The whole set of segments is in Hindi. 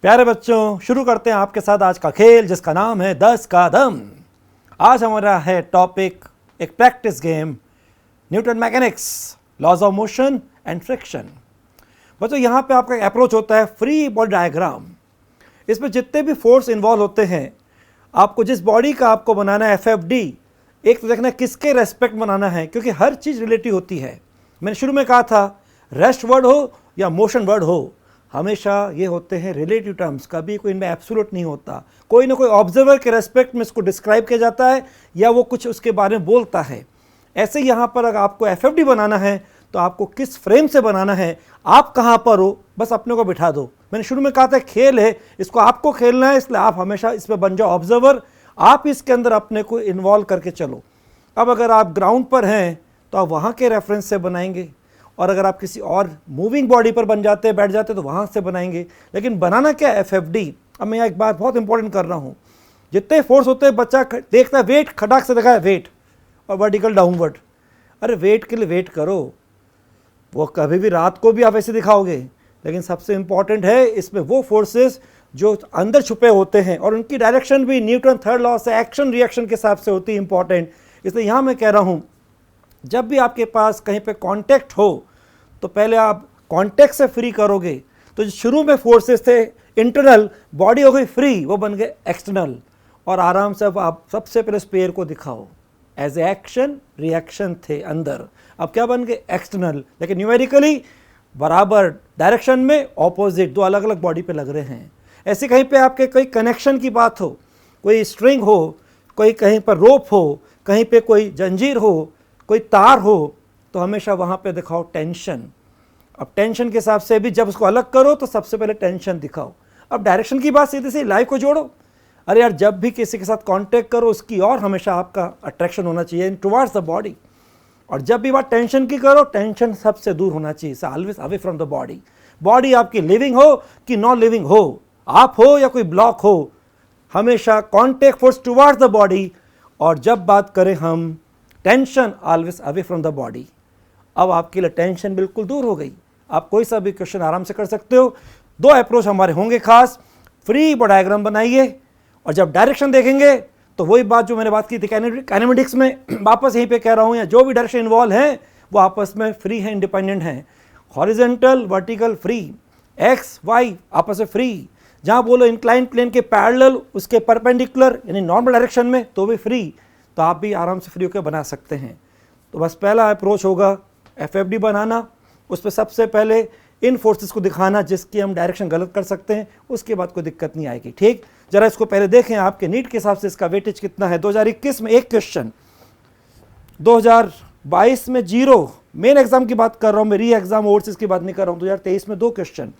प्यारे बच्चों, शुरू करते हैं आपके साथ आज का खेल जिसका नाम है 10 का दम। आज हमारा है टॉपिक एक practice game, Newton mechanics, laws of motion and friction. बच्चों यहाँ पे आपका अप्रोच होता है फ्री बॉडी डायग्राम। इसमें जितने भी फोर्स इन्वॉल्व होते हैं, आपको जिस बॉडी का आपको बनाना है FFD, एक तो देखना है किसके रेस्पेक्ट बनाना है, क्योंकि हर चीज़ रिलेटिव होती है। मैंने शुरू में कहा था रेस्ट वर्ड हो या मोशन वर्ड हो, हमेशा ये होते हैं रिलेटिव टर्म्स, कभी कोई इनमें एब्सोल्यूट नहीं होता। कोई ना कोई ऑब्जर्वर के रेस्पेक्ट में इसको डिस्क्राइब किया जाता है या वो कुछ उसके बारे में बोलता है। ऐसे यहाँ पर अगर आपको FFD बनाना है तो आपको किस फ्रेम से बनाना है, आप कहाँ पर हो, बस अपने को बिठा दो। मैंने शुरू में कहा था खेल है, इसको आपको खेलना है, इसलिए आप हमेशा इस पर बन जाओ ऑब्जर्वर। आप इसके अंदर अपने को इन्वॉल्व करके चलो। अब अगर आप ग्राउंड पर हैं तो आप वहाँ के रेफरेंस से बनाएंगे, और अगर आप किसी और मूविंग बॉडी पर बन जाते बैठ जाते तो वहाँ से बनाएंगे। लेकिन बनाना क्या है FFD। अब मैं यहाँ एक बात बहुत इंपॉर्टेंट कर रहा हूँ, जितने फोर्स होते हैं बच्चा देखता है वेट, खटाक से देखा है वेट और वर्टिकल डाउनवर्ड। अरे वेट के लिए वेट करो, वो कभी भी रात को भी आप ऐसे दिखाओगे, लेकिन सबसे इंपॉर्टेंट है इसमें वो फोर्सेस जो अंदर छुपे होते हैं और उनकी डायरेक्शन भी न्यूटन थर्ड लॉ से एक्शन रिएक्शन के हिसाब से होती है इंपॉर्टेंट। इसलिए यहाँ मैं कह रहा हूँ जब भी आपके पास कहीं पे कांटेक्ट हो तो पहले आप कांटेक्ट से फ्री करोगे। तो जो शुरू में फोर्सेस थे इंटरनल, बॉडी हो गई फ्री, वो बन गए एक्सटर्नल, और आराम से अब आप सबसे पहले स्पेयर को दिखाओ एज एक्शन रिएक्शन थे अंदर, अब क्या बन गए एक्सटर्नल, लेकिन न्यूमेरिकली बराबर डायरेक्शन में ऑपोजिट, दो अलग अलग बॉडी पे लग रहे हैं। ऐसे कहीं पे आपके कोई कनेक्शन की बात हो, कोई स्ट्रिंग हो, कोई कहीं पर रोप हो, कहीं पे कोई जंजीर हो, कोई तार हो, तो हमेशा वहाँ पे दिखाओ टेंशन। अब टेंशन के हिसाब से भी जब उसको अलग करो तो सबसे पहले टेंशन दिखाओ। अब डायरेक्शन की बात सीधे से लाइफ को जोड़ो। अरे यार, जब भी किसी के साथ कांटेक्ट करो उसकी और हमेशा आपका अट्रैक्शन होना चाहिए टुवर्ड्स द बॉडी, और जब भी बात टेंशन की करो, टेंशन सबसे दूर होना चाहिए, always away from the body. Body आपकी लिविंग हो कि नॉन लिविंग हो, आप हो या कोई ब्लॉक हो, हमेशा contact force towards the body. और जब बात करें हम tension, always away from the body. अब आपके लिए टेंशन बिल्कुल दूर हो गई, आप कोई सा भी क्वेश्चन आराम से कर सकते हो। दो अप्रोच हमारे होंगे खास, फ्री बॉडी डायग्राम बनाइए, और जब डायरेक्शन देखेंगे तो वही बात जो मैंने बात की थी काइनेमेटिक्स में, वापस यहीं पे कह रहा हूँ, या जो भी डायरेक्शन इन्वॉल्व है वो आपस में फ्री है, इंडिपेंडेंट हैं। Horizontal vertical free, X Y आपस में फ्री, जहाँ बोलो इंक्लाइन प्लेन के पैरेलल उसके परपेंडिकुलर यानी नॉर्मल डायरेक्शन में तो भी फ्री, तो आप भी आराम से फ्री होकर बना सकते हैं। तो बस पहला अप्रोच होगा FFD बनाना, उस पर सबसे पहले इन फोर्सेस को दिखाना जिसकी हम डायरेक्शन गलत कर सकते हैं, उसके बाद कोई दिक्कत नहीं आएगी। ठीक, जरा इसको पहले देखें आपके नीट के हिसाब से इसका वेटेज कितना है। 2021 में एक क्वेश्चन, 2022 में 0, मेन एग्जाम की बात कर रहा हूँ मैं, री एग्जाम ओवरसीज की बात नहीं कर रहा हूँ। 2023 में 2 क्वेश्चन,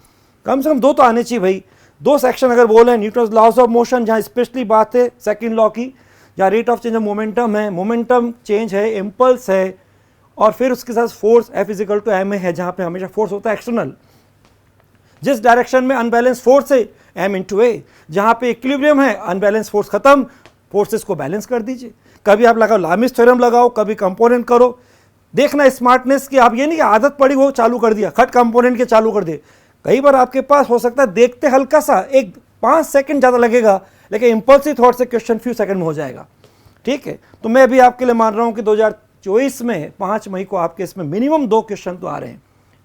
कम से कम 2 तो आने चाहिए भाई। 2 सेक्शन अगर बोले न्यूटन लॉज ऑफ मोशन, जहाँ स्पेशली बात है सेकेंड लॉ की, जहाँ rate of change of momentum है, मोमेंटम चेंज है, इम्पल्स है, और फिर उसके साथ फोर्स F=ma है, जहाँ पे हमेशा फोर्स होता है एक्सटर्नल। जिस डायरेक्शन में अनबैलेंस फोर्स है M×a, जहाँ पे इक्विलिब्रियम है अनबैलेंस फोर्स खत्म, फोर्सेस को बैलेंस कर दीजिए। कभी आप लगाओ लामिस थ्योरम लगाओ, कभी कंपोनेंट करो। देखना स्मार्टनेस की, आप ये नहीं कि आदत पड़ी वो चालू कर दिया, खट कंपोनेंट के चालू कर दिए। कई बार आपके पास हो सकता है देखते हल्का सा, एक 5 सेकंड ज़्यादा लगेगा, लेकिन इंपल्सिव थॉट से क्वेश्चन फ्यू सेकंड में हो जाएगा। ठीक है, तो मैं भी आपके लिए मान रहा हूँ कि 2024 में 5 मई को आपके इसमें मिनिमम 2 क्वेश्चन तो आ रहे हैं।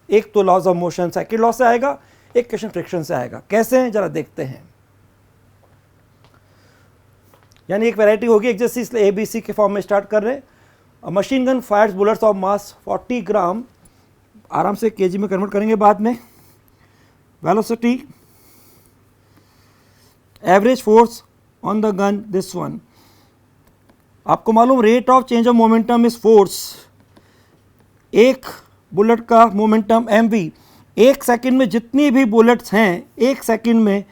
एक तो laws of motion second law से आएगा, एक क्वेश्चन फ्रिक्शन से आएगा। कैसे हैं जरा देखते हैं। यानी एक वैरायटी होगी एक्सरसाइज, ABC के फॉर्म में स्टार्ट कर रहे हैं। Machine gun fires bullets of mass 40 gram, आराम से kg में कन्वर्ट करेंगे बाद में। Velocity, average force on the gun this one. आपको मालूम rate of change of momentum is force, एक बुलेट का मोमेंटम mv। 1 सेकंड में जितनी भी बुलेट्स हैं 1 सेकंड में,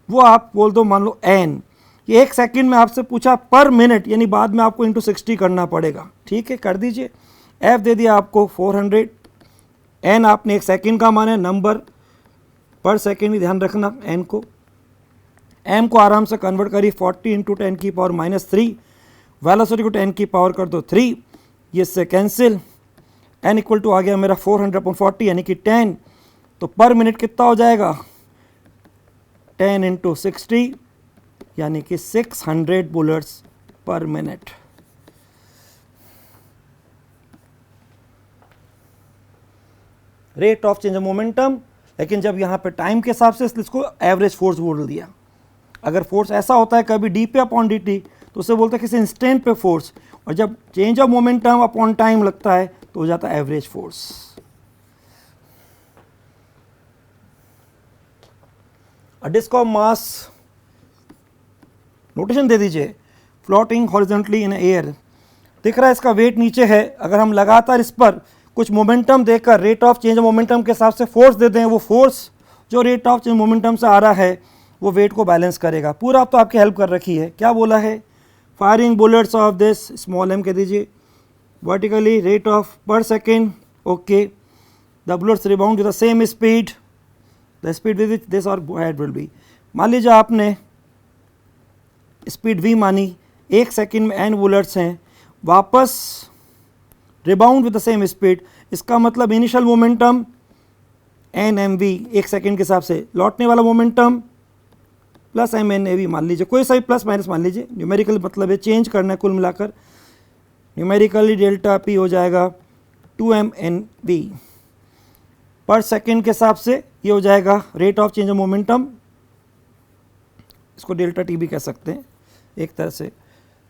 वो आप बोल दो मान लो n। ये 1 सेकंड में आपसे पूछा पर मिनट, यानी बाद में आपको इंटू 60 करना पड़ेगा। ठीक है, कर दीजिए। f दे दिया आपको 400, n आपने 1 सेकंड का माना है, नंबर पर सेकंड ही ध्यान रखना n को। m को आराम से कन्वर्ट करिए 40 × 10⁻³ वेलोसिटी को 10 की पावर कर दो 3, ये इससे कैंसिल। n इक्वल टू आ गया मेरा 400/40 यानी कि 10, तो पर मिनट कितना हो जाएगा 10 इंटू 60 यानी कि 600 बुलेट्स पर minute. Rate of change of momentum, लेकिन जब यहाँ पे टाइम के हिसाब से इसको एवरेज फोर्स बोल दिया। अगर फोर्स ऐसा होता है कभी डी पे अपॉन डी टी तो उसे बोलते हैं किसी इंस्टेंट पे फोर्स, और जब change of momentum upon time लगता है तो हो जाता है average force. Disc of mass notation दे दीजिए, फ्लोटिंग हॉरिजॉन्टली इन एयर, दिख रहा है इसका वेट नीचे है, अगर हम लगातार इस पर कुछ मोमेंटम देकर rate of change of momentum के हिसाब से फोर्स दे दें, वो फोर्स जो रेट ऑफ चेंज मोमेंटम से आ रहा है वो वेट को बैलेंस करेगा। पूरा तो आपकी हेल्प कर रखी है। क्या बोला है, firing bullets of this small M कह दीजिए vertically rate of per second, okay, the bullets rebound to the same speed, the speed with which this और हेड विल बी। मान लीजिए आपने स्पीड v मानी, 1 सेकेंड में n बुलेट्स हैं, वापस rebound with the same speed, इसका मतलब initial momentum N M V 1 second के हिसाब से, लौटने वाला momentum plus M N A V मान लीजिए, कोई सा प्लस माइनस मान लीजिए, न्यूमेरिकल मतलब है चेंज करना है कुल मिलाकर, न्यूमेरिकली डेल्टा पी हो जाएगा 2m एन वी पर सेकेंड के हिसाब से, ये हो जाएगा rate of change of momentum, इसको डेल्टा टी भी कह सकते हैं एक तरह से।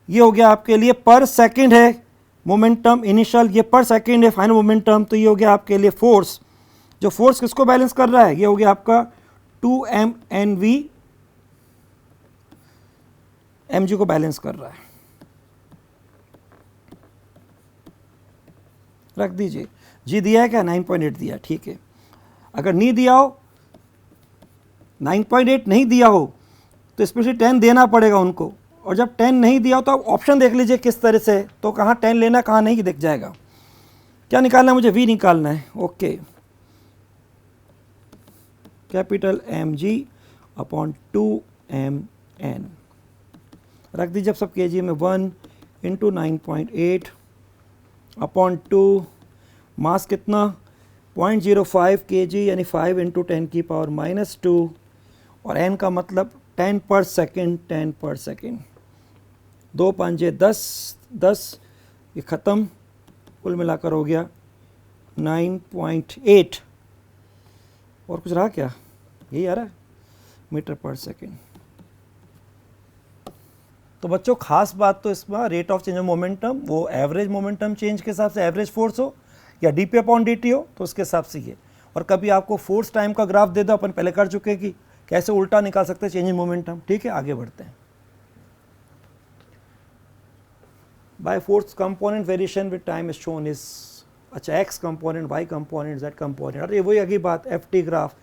ये हो गया आपके लिए पर सेकेंड है मोमेंटम इनिशियल, ये पर सेकेंड है फाइनल मोमेंटम, तो ये हो गया आपके लिए फोर्स। जो फोर्स किसको बैलेंस कर रहा है, ये हो गया आपका 2m N V M G को बैलेंस कर रहा है। रख दीजिए, जी दिया है क्या, 9.8 दिया, ठीक है। अगर नहीं दिया हो, 9.8 नहीं दिया हो तो स्पेशली 10 देना पड़ेगा उनको, और जब 10 नहीं दिया हो तो आप ऑप्शन देख लीजिए किस तरह से, तो कहाँ 10 लेना कहाँ नहीं दिख जाएगा। क्या निकालना है मुझे, v निकालना है, okay, capital M G upon 2m n, रख दीजिए अब सब के जी में, 1 इंटू 9.8 अपॉन 2, मास कितना 0.05 kg यानी 5 इंटू 10 की पावर -2, और n का मतलब 10 पर सेकेंड, 10 पर सेकेंड, 2 पंजे 10, 10 ये ख़त्म, कुल मिलाकर हो गया 9.8, और कुछ रहा क्या, यही आ रहा है मीटर पर सेकेंड। तो बच्चों खास बात तो इसमें rate of change of momentum वो एवरेज मोमेंटम चेंज के हिसाब से एवरेज फोर्स हो या D P upon D T हो तो उसके हिसाब से ये, और कभी आपको फोर्स टाइम का ग्राफ दे दो, अपन पहले कर चुके कि कैसे उल्टा निकाल सकते हैं चेंज इन मोमेंटम। ठीक है, आगे बढ़ते हैं। By force component variation with time is shown is, अच्छा X component, Y component, Z component, अरे वही अगली बात, एफ टी ग्राफ।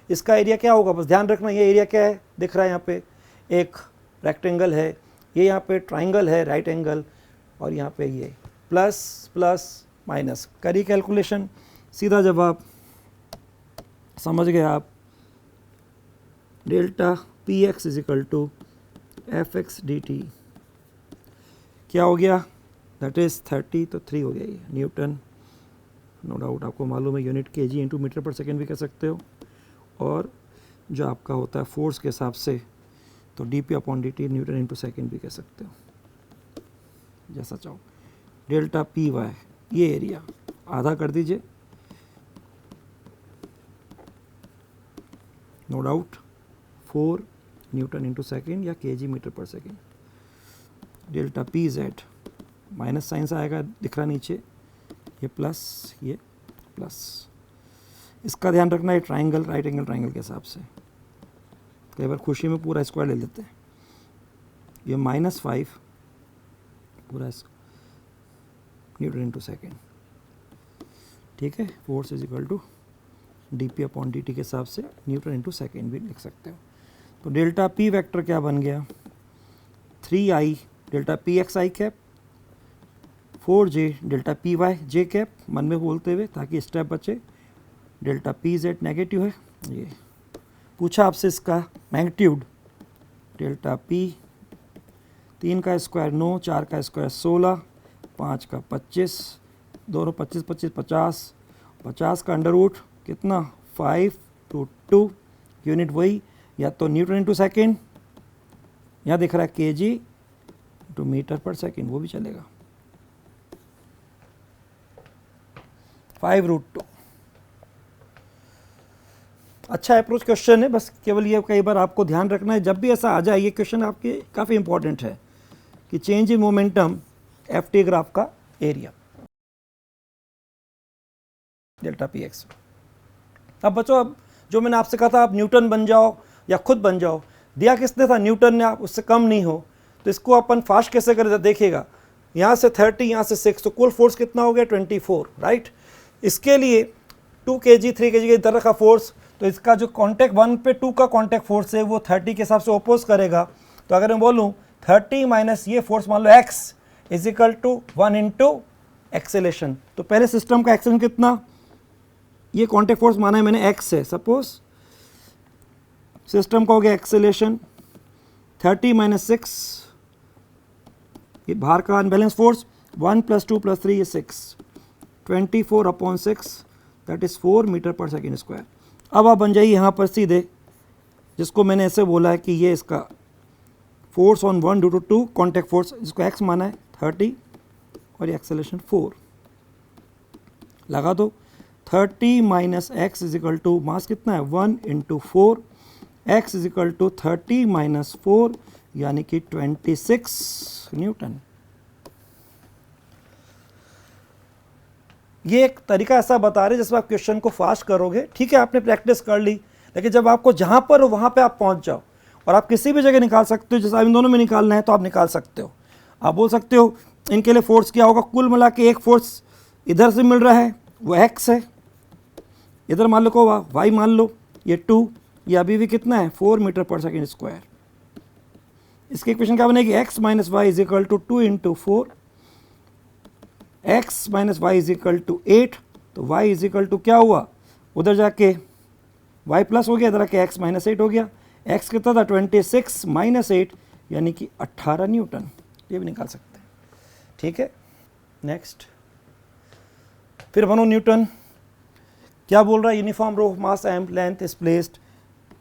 इसका एरिया क्या होगा, बस ध्यान रखना, ये एरिया क्या है दिख रहा है यहाँ पे, एक रेक्टेंगल है, ये यहाँ पे ट्राइंगल है राइट एंगल, और यहाँ पे ये प्लस प्लस माइनस, करी कैलकुलेशन, सीधा जवाब समझ गए आप, delta P X is equal to F X D T क्या हो गया, दैट इज़ 30, तो 3 हो गया ये न्यूटन, नो डाउट आपको मालूम है, यूनिट के जी इंटू मीटर पर सेकेंड भी कह सकते हो, और जो आपका होता है फोर्स के हिसाब से तो D P upon D T Newton into second भी कह सकते हो, जैसा चाहो। डेल्टा पी वाई ये एरिया आधा कर दीजिए, no doubt 4 Newton into second या K G metre per second. Delta P Z minus sine से आएगा, दिख रहा नीचे, ये प्लस ये प्लस, इसका ध्यान रखना, ये ट्राइंगल राइट एंगल ट्राइंगल के हिसाब से, कई बार खुशी में पूरा स्क्वायर ले लेते हैं, ये -5 पूरा न्यूटन इंटू सेकेंड। ठीक है, force is equal to D P upon D T के हिसाब से न्यूटन इंटू सेकेंड भी लिख सकते हो। तो डेल्टा पी वेक्टर क्या बन गया, 3i delta P X I cap, 4j delta P Y J cap, मन में बोलते हुए ताकि स्टेप बचे, डेल्टा पी जेड नेगेटिव है, ये पूछा आपसे इसका मैग्नीट्यूड, डेल्टा पी 3 का स्क्वायर 9, 4 का स्क्वायर 16, 5 का 25, दोनों 25 25 50 का अंडर रूट कितना 5 to 2, यूनिट वही या तो न्यूटन इंटू सेकेंड, यहाँ दिख रहा है KG into metre per second, वो भी चलेगा। 5√2। अच्छा अप्रोच क्वेश्चन है, बस केवल ये कई बार आपको ध्यान रखना है जब भी ऐसा आ जाए, ये क्वेश्चन आपके काफ़ी इंपॉर्टेंट है कि change in momentum F T graph का एरिया डेल्टा पी एक्स। अब बच्चों, अब जो मैंने आपसे कहा था आप न्यूटन बन जाओ या खुद बन जाओ, दिया किसने था? न्यूटन ने। आप उससे कम नहीं हो, तो इसको अपन फास्ट कैसे करें? देखिएगा, यहाँ से 30, यहाँ से 6, तो कुल फोर्स कितना हो गया? 24, राइट। इसके लिए 2 kg 3 kg की तरह का फोर्स, तो इसका जो कॉन्टैक्ट 1 पे 2 का कॉन्टैक्ट फोर्स है वो 30 के हिसाब से ओपोज करेगा। तो अगर मैं बोलूँ 30 माइनस ये फोर्स मान लो x is equal to 1 into acceleration, तो पहले सिस्टम का एक्सेलेशन कितना? ये कॉन्टैक्ट फोर्स माना है मैंने x है, सपोज सिस्टम का हो गया एक्सेलेशन 30 माइनस 6, ये बाहर का unbalance force 1 + 2 + 3 is 6, 24/6 that is 4 metre per second square. अब आप बन जाइए यहाँ पर सीधे, जिसको मैंने ऐसे बोला है कि ये इसका force on 1 due to 2 contact force, जिसको x माना है 30 और ये एक्सेलेरेशन 4 लगा दो। 30 minus X is equal to mass कितना है? 1 इंटू 4, x इज इक्वल टू 30 माइनस 4 यानी कि 26 न्यूटन। ये एक तरीका ऐसा बता रहे जिसमें आप क्वेश्चन को फास्ट करोगे। ठीक है, आपने प्रैक्टिस कर ली, लेकिन जब आपको जहां पर हो वहां पे आप पहुंच जाओ, और आप किसी भी जगह निकाल सकते हो। जैसे इन दोनों में निकालना है तो आप निकाल सकते हो। आप बोल सकते हो इनके लिए फोर्स क्या होगा, कुल मिला के एक फोर्स इधर से मिल रहा है वो x है, इधर मान लो को y मान लो ये 2, ये अभी भी कितना है? 4 मीटर पर सेकेंड स्क्वायर। इसकी इक्वेशन क्या बनेगी? x minus Y is equal to 2 into 4, x minus Y is equal to 8, तो y इज इक्वल टू क्या हुआ? उधर जाके y प्लस हो गया, इधर आके x माइनस 8 हो गया। x कितना था? 26 माइनस 8 यानी कि 18 न्यूटन। ये भी निकाल सकते हैं। ठीक है, नेक्स्ट फिर बनो न्यूटन। क्या बोल रहा है? Uniform rope of mass m length is placed,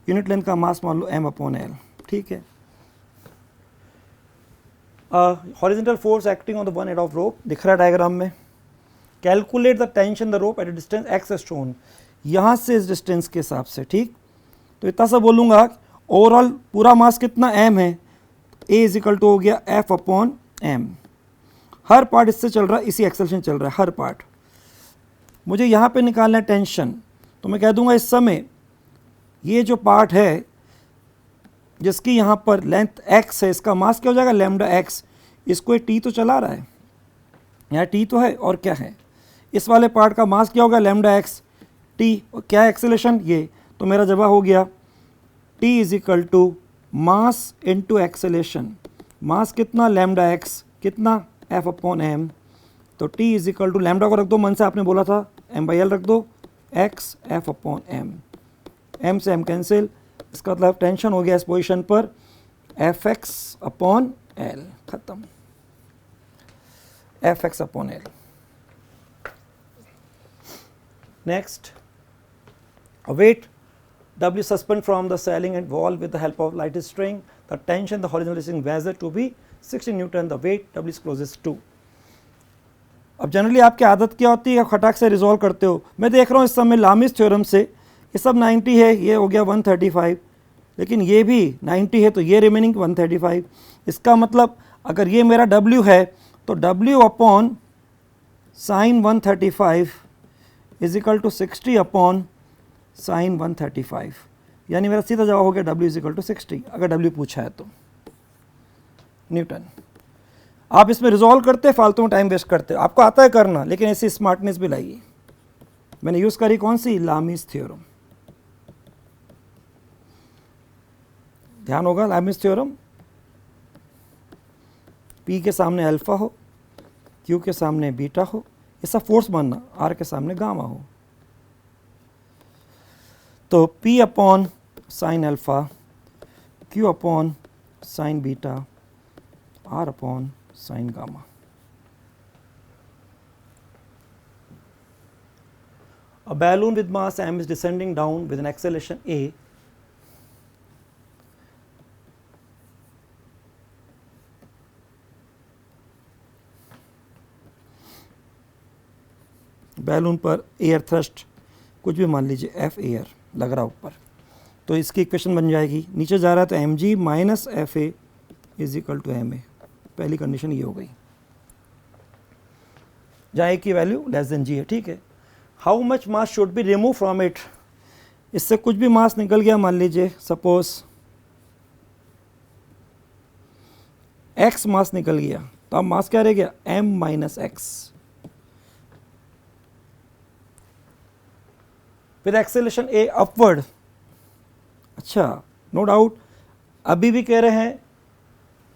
unit length का मास मान लो m/L। ठीक है, horizontal force acting on the one end of rope दिख रहा है डायग्राम में। Calculate the tension the rope at a distance x as shown, यहाँ से इस डिस्टेंस के हिसाब से। ठीक, तो इतना सा बोलूँगा ओवरऑल पूरा मास कितना m है, a इज इक्वल टू हो गया F/m। हर पार्ट इससे चल रहा है, इसी एक्सेलरेशन चल रहा है हर पार्ट। मुझे यहाँ पे निकालना है टेंशन, तो मैं कह दूंगा इस समय ये जो पार्ट है जिसकी यहाँ पर लेंथ x है, इसका मास क्या हो जाएगा? Lambda x। इसको t तो चला रहा है, यहाँ t तो है, और क्या है? इस वाले पार्ट का मास क्या होगा? लैम्डा x t, और क्या है एक्सेलरेशन? ये। तो मेरा जवाब हो गया t is equal to mass into acceleration. Mass कितना? लैम्डा x कितना? F/m। तो t is equal to lambda को रख दो मन से, आपने बोला था m/l रख दो, x F/m। m से m कैंसिल, इसका मतलब टेंशन हो गया इस पोजीशन पर Fx/L, खत्म। Fx/L। Next, a weight W suspend from the ceiling and wall with the help of light string. The tension the horizontal string measured to be 60 Newton. The weight W is closest to. अब जनरली आपकी आदत क्या होती है? खटाक से रिजॉल्व करते हो। मैं देख रहा हूँ इस समय लामिस थ्योरम से ये सब 90 है, ये हो गया 135, लेकिन ये भी 90 है, तो ये रिमेनिंग 135। इसका मतलब अगर ये मेरा W है तो W upon sine 135 is equal to 60 upon sine 135, यानी मेरा सीधा जवाब हो गया W इज इक्वल टू 60, अगर W पूछा है तो। न्यूटन। आप इसमें रिजॉल्व करते फालतू में टाइम वेस्ट करते, आपको आता है करना, लेकिन ऐसी स्मार्टनेस भी लाइए। मैंने यूज़ करी कौन सी? लामिस थ्योरम। ध्यान होगा, लामिस थ्योरम, P के सामने अल्फा हो, Q के सामने बीटा हो, ऐसा फोर्स मानना, R के सामने गामा हो। तो P upon sine alpha, Q upon sine beta, R upon sine gamma. A balloon with mass m is descending down with an acceleration a balloon पर एयर थ्रस्ट कुछ भी मान लीजिए, एफ एयर लग रहा ऊपर, तो इसकी इक्वेशन बन जाएगी, नीचे जा रहा है तो M G minus F A is equal to M A. पहली कंडीशन ये हो गई जहाँ ए की वैल्यू लेस देन जी है, ठीक है। How much mass should be remove from it, इससे कुछ भी मास निकल गया मान लीजिए, सपोज एक्स मास निकल गया, तो अब मास क्या रह गया, एम माइनस एक्स। फिर एक्सेलरेशन ए अपवर्ड, अच्छा नो डाउट, अभी भी कह रहे हैं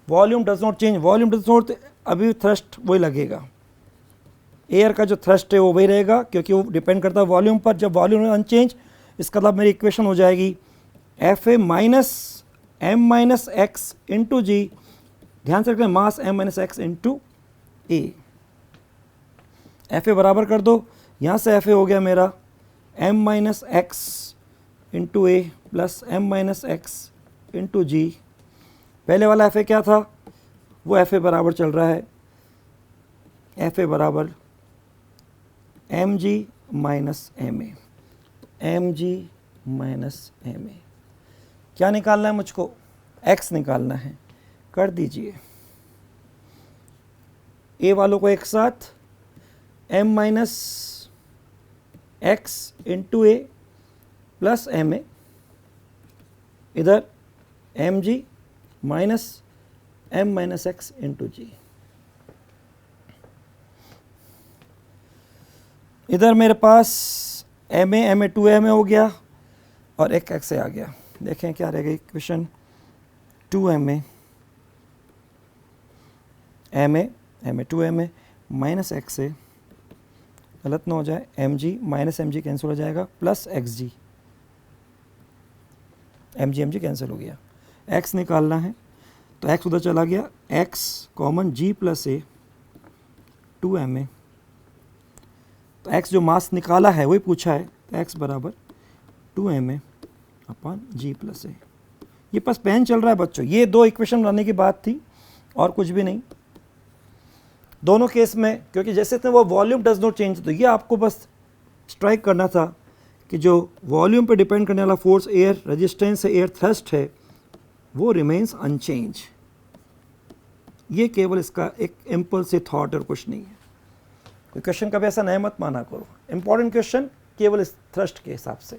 volume does not change, volume does not, अभी थ्रस्ट वही लगेगा, एयर का जो थ्रस्ट है वो वही रहेगा, क्योंकि वो डिपेंड करता है वॉल्यूम पर। जब वॉल्यूम अनचेंज, इसका मतलब मेरी इक्वेशन हो जाएगी F A minus M minus X into G, ध्यान से रखें mass M minus X into A. F A बराबर कर दो, यहाँ से एफ ए हो गया मेरा M minus X into A plus M minus X into G. पहले वाला एफ ए क्या था, वो एफ ए बराबर चल रहा है एफ ए बराबर M G minus M A, M G minus M A. क्या निकालना है मुझको, एक्स निकालना है, कर दीजिए ए वालों को एक साथ, M minus X into A plus M A, इधर M G minus M minus X into G. इधर मेरे पास एम ए 2m हो गया और एक एक्स ए आ गया। देखें क्या रहेगा equation, 2m M A 2m minus X A, गलत ना हो जाए, M G minus M G cancel हो जाएगा, plus X G, M G cancel हो गया। एक्स निकालना है तो एक्स उधर चला गया, एक्स कॉमन जी प्लस ए 2m ए, तो एक्स जो मास निकाला है वही पूछा है, तो एक्स बराबर 2m ए अपॉन जी प्लस ए। ये बस पेन चल रहा है बच्चों, ये दो इक्वेशन बनाने की बात थी और कुछ भी नहीं दोनों केस में, क्योंकि जैसे थे वो वॉल्यूम डज नॉट चेंज, तो ये आपको बस स्ट्राइक करना था कि जो वॉल्यूम पे डिपेंड करने वाला फोर्स एयर रेजिस्टेंस है, एयर थ्रस्ट है, वो रिमेन्स अनचेंज। ये केवल इसका एक इम्पल्सिव थॉट और कुछ नहीं है। क्वेश्चन कभी ऐसा नहीं मत माना करो, इंपॉर्टेंट क्वेश्चन केवल इस थ्रस्ट के हिसाब से।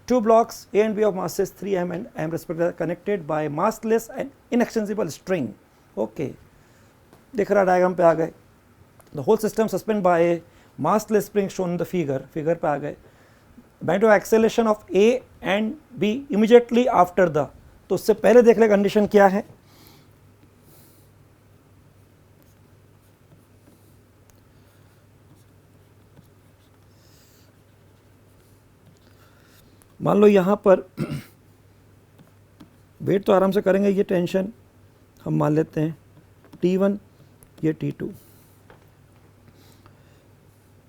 Two blocks A and B of masses 3m and m respectively are connected by massless and inextensible string. Okay, दिख रहा डायग्राम पे आ गए। The whole system suspended by a massless spring shown in the figure पे आ गए। Magnitude of acceleration of A and B immediately after the, तो उससे पहले देख ले कंडीशन क्या है। मान लो यहाँ पर वेट तो आराम से करेंगे, ये टेंशन हम मान लेते हैं T1, ये T2।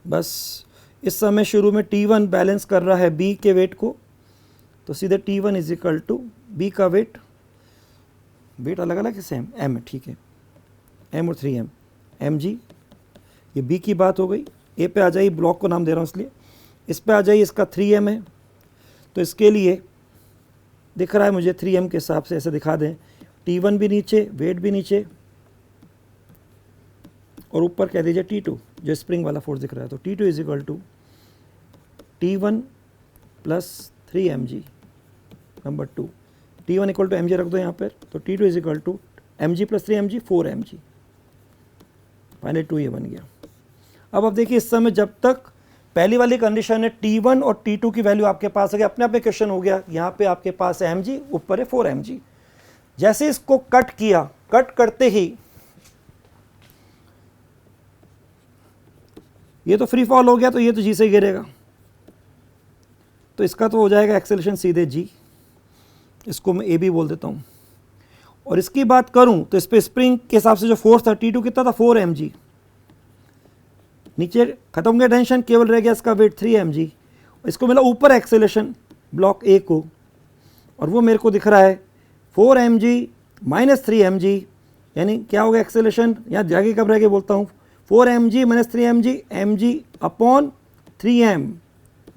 बस इस समय शुरू में T1 बैलेंस कर रहा है B के वेट को, तो सीधे T1 is equal to B का वेट अलग अलग है सेम M है, ठीक है, M और 3m, mg, ये B की बात हो गई। A पे आ जाइए, ब्लॉक को नाम दे रहा हूँ इसलिए, इस पे आ जाइए, इसका 3m है, तो इसके लिए दिख रहा है मुझे 3m के हिसाब से ऐसे दिखा दें, T1 भी नीचे, वेट भी नीचे, और ऊपर कह दीजिए T2 जो स्प्रिंग वाला फोर्स दिख रहा है, तो T2 is equal to T1 plus 3mg number 2, T1 equal to mg रख दो यहाँ पर, तो T2 is equal to mg plus 3mg 4mg, finally 2 ये बन गया। अब देखिए इस समय जब तक पहली वाली कंडीशन है T1 और T2 की वैल्यू आपके पास है, अपने आप में क्वेश्चन हो गया, यहाँ पे आपके पास है mg, ऊपर है 4mg। जैसे इसको कट किया, कट करते ही ये तो फ्री फॉल हो गया, तो ये तो जी से गिरेगा, तो इसका तो हो जाएगा एक्सेलरेशन सीधे g, इसको मैं ए भी बोल देता हूँ। और इसकी बात करूँ तो इस पर स्प्रिंग के हिसाब से जो फोर्स था T2 कितना था 4mg, नीचे खत्म हो गया टेंशन, केवल रह गया इसका वेट 3mg। इसको मिला ऊपर एक्सेलरेशन ब्लॉक ए को, और वो मेरे को दिख रहा है 4mg माइनस 3mg, यानी क्या होगा एक्सेलरेशन, यहाँ जाके कब रह गया बोलता हूँ 4mg minus 3mg, mg upon 3m,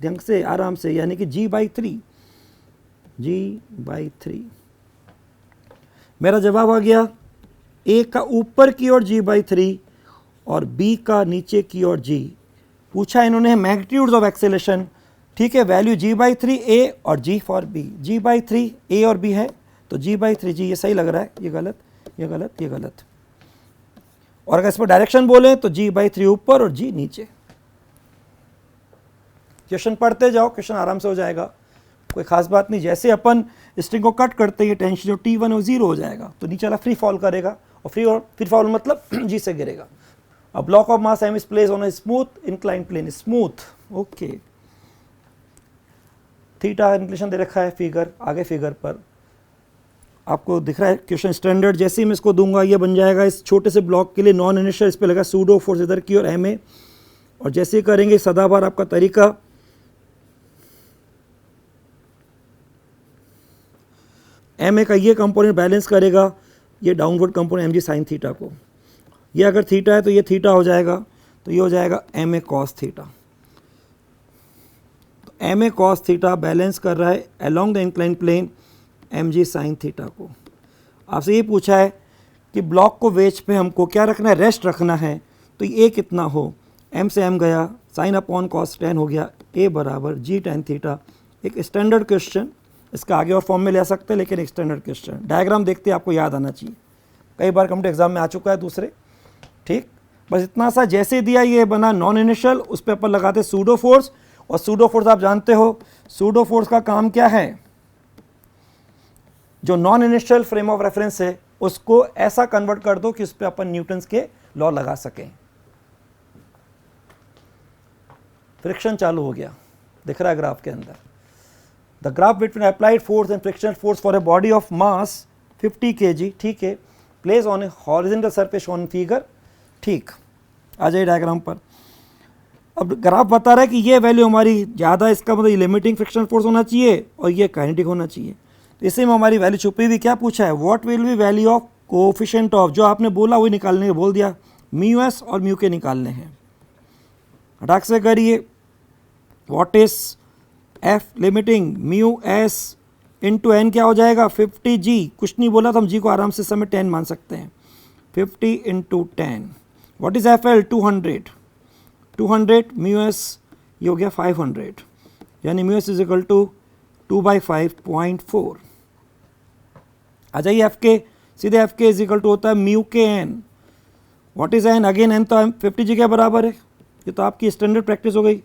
ढंग से आराम से, यानी कि g/3, g/3। मेरा जवाब आ गया A का ऊपर की ओर g/3 और B का नीचे की ओर g। पूछा इन्होंने मैग्नीट्यूड्स ऑफ एक्सेलेरेशन, ठीक है, वैल्यू g/3 A और g for B, g/3 A और B है तो g/3 g, ये सही लग रहा है, ये गलत, ये गलत, ये गलत। और अगर इस पर डायरेक्शन बोले तो g/3 ऊपर और g नीचे। क्वेश्चन पढ़ते जाओ, क्वेश्चन आराम से हो जाएगा, कोई खास बात नहीं। जैसे अपन स्ट्रिंग को कट करते हैं, टेंशन जो T1 है 0 हो जाएगा, तो नीचे वाला फ्री फॉल करेगा, और फ्री फॉल मतलब जी से गिरेगा। A block of mass m is placed on a smooth inclined plane, smooth, okay. Theta inclination दे रखा है, फिगर आगे फिगर पर आपको दिख रहा है क्वेश्चन स्टैंडर्ड। जैसे ही मैं इसको दूंगा ये बन जाएगा इस छोटे से ब्लॉक के लिए नॉन इनिशियल, इस पे लगा सूडो फोर्स इधर की और एम ए, और जैसे ही करेंगे सदाबहार आपका तरीका, एम ए का ये कंपोनेंट बैलेंस करेगा ये डाउनवर्ड कंपोनेंट एम जी साइन थीटा को। ये अगर थीटा है तो ये थीटा हो जाएगा, तो ये हो जाएगा एम ए कॉस थीटा। तो M A cos theta balance कर रहा है along the incline plane M ji sine theta को। आपसे ये पूछा है कि ब्लॉक को वेज पे हमको क्या रखना है, रेस्ट रखना है, तो ये कितना हो, एम से एम गया, साइन अपॉन कॉस टेन हो गया, ए बराबर जी टेन थीटा। एक स्टैंडर्ड क्वेश्चन, इसका आगे और फॉर्म में ले सकते हैं, लेकिन एक स्टैंडर्ड क्वेश्चन। डायग्राम देखते आपको याद आना चाहिए, कई बार कम्प्यूटर एग्जाम में आ चुका है दूसरे, ठीक। बस इतना सा, जैसे दिया ये बना नॉन इनिशियल, उस पर अपन लगाते सूडो फोर्स, और सूडो फोर्स आप जानते हो सूडो फोर्स का काम क्या है, जो non initial frame of reference है उसको ऐसा कन्वर्ट कर दो कि उस पर अपन न्यूटन्स के लॉ लगा सकें। फ्रिक्शन चालू हो गया, दिख रहा है ग्राफ के अंदर। The graph between applied force and frictional force for a body of mass 50 kg, ठीक है, place on A horizontal surface on figure, ठीक। आ जाइए डायग्राम पर। अब ग्राफ बता रहा है कि ये वैल्यू हमारी ज़्यादा, इसका मतलब ये लिमिटिंग फ्रिक्शनल फोर्स होना चाहिए और ये काइनेटिक होना चाहिए। तो इसी में हमारी वैल्यू छुपी हुई, क्या पूछा है, what will be value of coefficient of, जो आपने बोला वही निकालने के बोल दिया, म्यू एस और म्यू के निकालने हैं। हटाक से करिए, what is F limiting mu S into N, क्या हो जाएगा 50g, कुछ नहीं बोला तो हम g को आराम से समय 10 मान सकते हैं, 50 into 10। What is F L 200 mu S, ये हो गया 500, यानी mu S is equal to 2/5.4। आ जाइए एफ के, सीधे एफ के इज इक्वल टू होता है म्यू के N. What is N, again N तो 50g के बराबर है, ये तो आपकी स्टैंडर्ड प्रैक्टिस हो गई।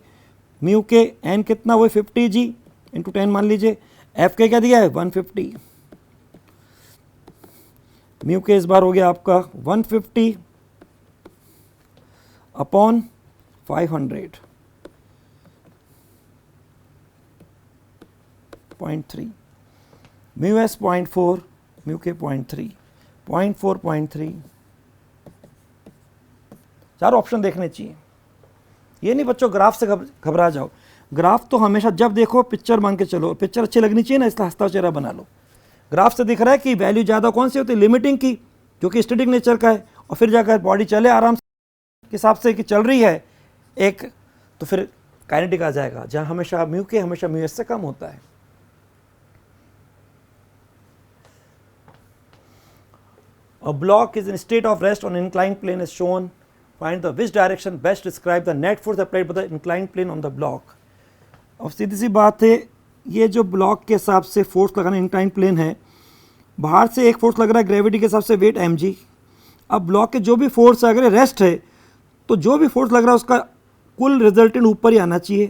म्यू के एन कितना, वो 50g इंटू 10 मान लीजिए। एफ के क्या दिया है 150, म्यू के इस बार हो गया आपका 150 अपॉन 500.3, म्यू एस 0.4, म्यू के 0.3, 0.4, 0.3। चारों ऑप्शन देखने चाहिए, ये नहीं बच्चों ग्राफ से घबरा जाओ। ग्राफ तो हमेशा जब देखो पिक्चर मान के चलो, पिक्चर अच्छी लगनी चाहिए ना, इसलिए हंसता चेहरा बना लो। ग्राफ से दिख रहा है कि वैल्यू ज़्यादा कौन सी होती है, लिमिटिंग की, क्योंकि स्टैटिक नेचर का है, और फिर जाकर बॉडी चले आराम से के हिसाब से कि चल रही है एक, तो फिर काइनेटिक आ जाएगा, जहाँ हमेशा म्यू के हमेशा म्यू एस से कम होता है। A block is in state of rest on an inclined plane is shown. Find the which direction best describe the net force applied by the inclined plane on the block. अब सीधी सी बात है, ये जो ब्लॉक के हिसाब से फोर्स लगाना इंक्लाइन प्लेन है, बाहर से एक फोर्स लग रहा है ग्रेविटी के हिसाब से वेट mg। अब ब्लॉक के जो भी फोर्स है, अगर रेस्ट है तो जो भी फोर्स लग रहा है उसका कुल रिजल्टेंट ऊपर ही आना चाहिए,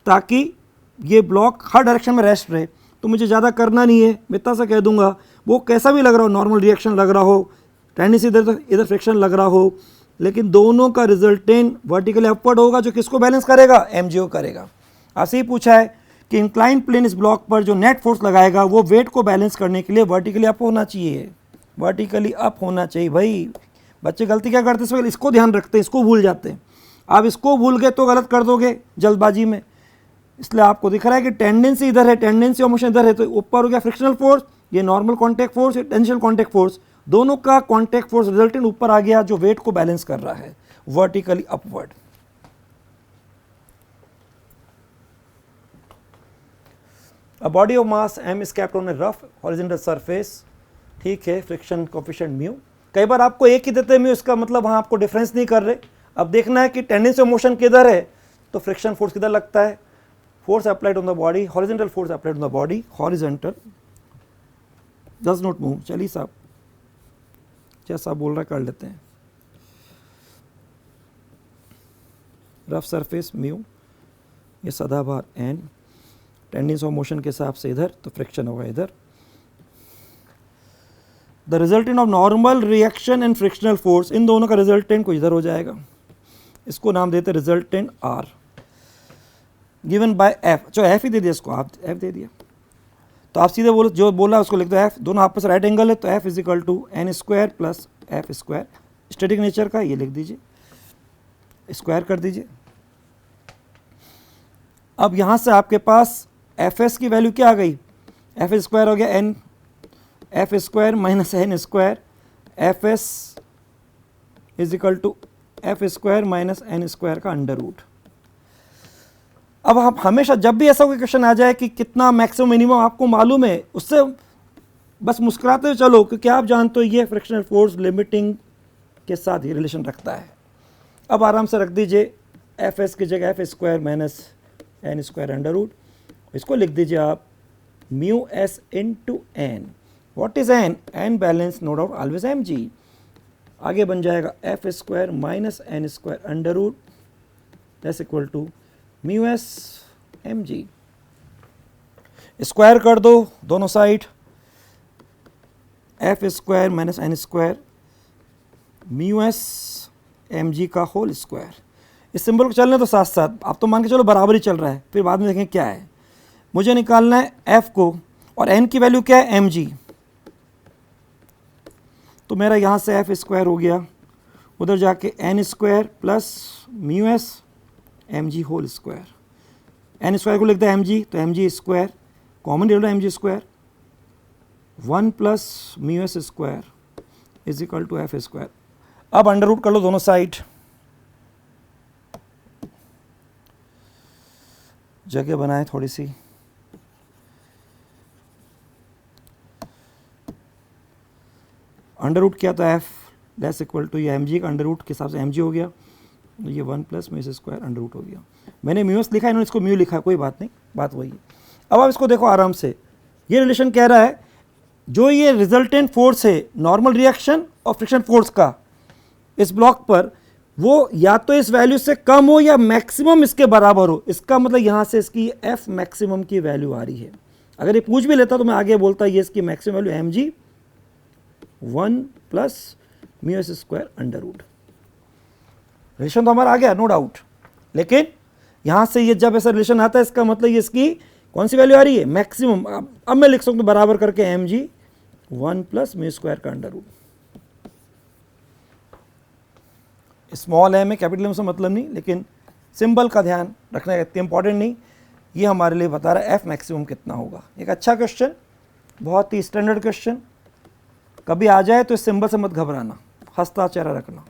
ताकि ये ब्लॉक हर डायरेक्शन में रेस्ट रहे। तो मुझे ज़्यादा करना नहीं है, मैं इतना सा कह दूंगा, वो कैसा भी लग रहा हो, नॉर्मल रिएक्शन लग रहा हो, टेंडेंसी इधर फ्रिक्शन लग रहा हो, लेकिन दोनों का रिजल्टेंट वर्टिकली अपवर्ड होगा, जो किसको बैलेंस करेगा, एमजीओ करेगा। आपसे ही पूछा है कि इंक्लाइन प्लेन इस ब्लॉक पर जो नेट फोर्स लगाएगा वो वेट को बैलेंस करने के लिए वर्टिकली अप होना चाहिए, वर्टिकली अप होना चाहिए। भाई बच्चे गलती क्या करते हैं, इसको ध्यान रखते हैं, इसको भूल जाते हैं। आप इसको भूल गए तो गलत कर दोगे जल्दबाजी में, इसलिए आपको दिख रहा है कि टेंडेंसी इधर है, टेंडेंसी और मोशन इधर है, तो ऊपर हो गया फ्रिक्शनल फोर्स, ये नॉर्मल कॉन्टैक्ट फोर्स, ये टेंशियल कॉन्टैक्ट फोर्स, दोनों का कॉन्टैक्ट फोर्स रिजल्टेंट ऊपर आ गया, जो वेट को बैलेंस कर रहा है। vertically upward. A body of mass m is kept on a rough horizontal surface. ठीक है, फ्रिक्शन कोफिशिएंट म्यू. कई बार आपको एक ही देते हैं म्यू, इसका मतलब वहाँ आपको डिफरेंस नहीं कर रहे. अब देखना है कि टेंडेंसी ऑफ मोशन किधर है, तो फ्रिक्शन फोर्स किधर लगता है. Force applied on the body, horizontal force applied on the body, horizontal does not move. चलिए साहब जैसा बोल रहा है कर लेते हैं. रफ सरफेस म्यू, ये सदाभार एन, टेंडेंसी ऑफ मोशन के हिसाब से इधर, तो फ्रिक्शन होगा इधर. The resultant of normal reaction and frictional force, इन दोनों का रिजल्टेंट को इधर हो जाएगा. इसको नाम देते resultant R, given by F. जो एफ ही दे दिया इसको, आप एफ दे दिया, तो आप सीधे बोलो जो बोला उसको लिख दो एफ. दोनों आपस राइट एंगल है, तो F is equal to N square plus F square. Static nature का ये लिख दीजिए, स्क्वायर कर दीजिए. अब यहाँ से आपके पास एफ एस की वैल्यू क्या आ गई, एफ स्क्वायर हो गया N, F square minus N square, F S is equal to F square minus N square का अंडर रूट. अब हम हमेशा जब भी ऐसा कोई क्वेश्चन आ जाए कि कितना मैक्सिमम मिनिमम आपको मालूम है, उससे बस मुस्कुराते हुए चलो, क्योंकि आप जानते हो ये फ्रिक्शनल फोर्स लिमिटिंग के साथ ही रिलेशन रखता है. अब आराम से रख दीजिए एफ एस की जगह F square minus N square under root. इसको लिख दीजिए आप mu S into N. What is N, N balance no doubt always M G. आगे बन जाएगा F square minus N square under root that's equal to mu S M G. Square कर दो दोनों side, F square minus N square mu S M G का होल स्क्वायर. इस सिंबल को चलने तो साथ साथ, आप तो मान के चलो बराबर ही चल रहा है, फिर बाद में देखें क्या है. मुझे निकालना है एफ को, और एन की वैल्यू क्या है एम जी. तो मेरा यहाँ से एफ स्क्वायर हो गया, उधर जाके N square plus mu S M G whole square. N square को लिखते हैं एम जी, तो एम जी स्क्वायर कॉमन ले लो, M G square 1 plus mu S square is equal to F square. अब अंडर रूट कर लो दोनों साइड, जगह बनाए थोड़ी सी. अंडर रूट किया तो एफ दैट्स इक्वल टू ये एम जी का अंडर रूट के हिसाब से एम जी हो गया, ये 1 plus mu square under root हो गया. मैंने म्यू एस लिखा है, इन्होंने इसको म्यू लिखा है, कोई बात नहीं, बात वही है. अब आप इसको देखो आराम से, ये रिलेशन कह रहा है जो ये रिजल्टेंट फोर्स है नॉर्मल रिएक्शन और फ्रिक्शन फोर्स का इस ब्लॉक पर, वो या तो इस वैल्यू से कम हो या मैक्सिमम इसके बराबर हो. इसका मतलब यहाँ से इसकी एफ मैक्सिमम की वैल्यू आ रही है. अगर ये पूछ भी लेता तो मैं आगे बोलता ये इसकी maximum value M G 1 plus mu S square under root. Relation तो हमारा आ गया नो डाउट, लेकिन यहाँ से ये जब ऐसा रिलेशन आता है इसका मतलब ये इसकी कौन सी वैल्यू आ रही है मैक्सिमम. अब मैं लिख सकता हूँ बराबर करके M G 1 plus mu square का अंडर रूट. स्मॉल एम है, कैपिटल एम से मतलब नहीं, लेकिन सिंबल का ध्यान रखना इतना इंपॉर्टेंट नहीं. ये हमारे लिए बता रहा है एफ मैक्सिमम कितना होगा. एक अच्छा क्वेश्चन, बहुत ही स्टैंडर्ड क्वेश्चन. कभी आ जाए तो इस सिंबल से मत घबराना, हंसता चेहरा रखना.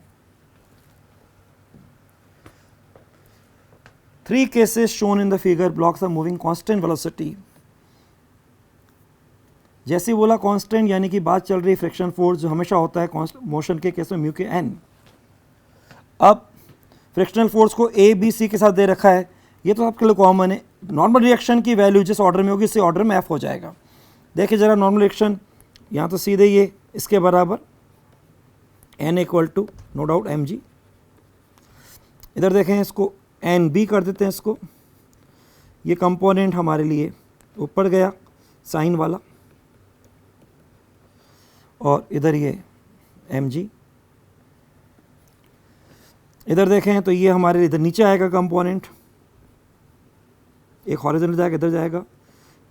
3 cases shown in the figure, blocks are moving constant velocity. जैसे बोला कांस्टेंट यानी कि बात चल रही फ्रिक्शन फोर्स जो हमेशा होता है मोशन के केस में म्यू के एन. अब फ्रिक्शनल फोर्स को ए बी सी के साथ दे रखा है, ये तो आपके लिए कॉमन है. नॉर्मल रिएक्शन की वैल्यू जिस ऑर्डर में होगी इसी ऑर्डर में एफ हो जाएगा. देखिए जरा नॉर्मल रिएक्शन, यहाँ तो सीधे ये इसके बराबर N equal to no doubt M G. इधर देखें इसको एन बी कर देते हैं इसको. ये कंपोनेंट हमारे लिए ऊपर गया साइन वाला, और इधर ये एम जी. इधर देखें तो ये हमारे इधर नीचे आएगा कंपोनेंट, एक हॉरिजॉन्टल जाएगा इधर जाएगा.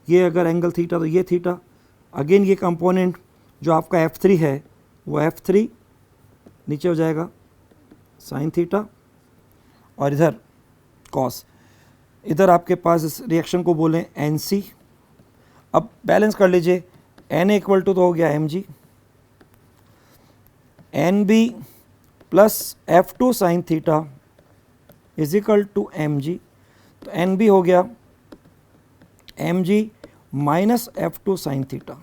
ये अगर एंगल थीटा तो ये थीटा. अगेन ये कंपोनेंट जो आपका F3 है वो F3 नीचे हो जाएगा साइन थीटा, और इधर कॉस. इधर आपके पास इस रिएक्शन को बोलें NC. अब बैलेंस कर लीजिए, N इक्वल टू तो हो गया mg, NB plus F2 sine theta is equal to mg, तो एन बी हो गया mg minus F2 sine theta.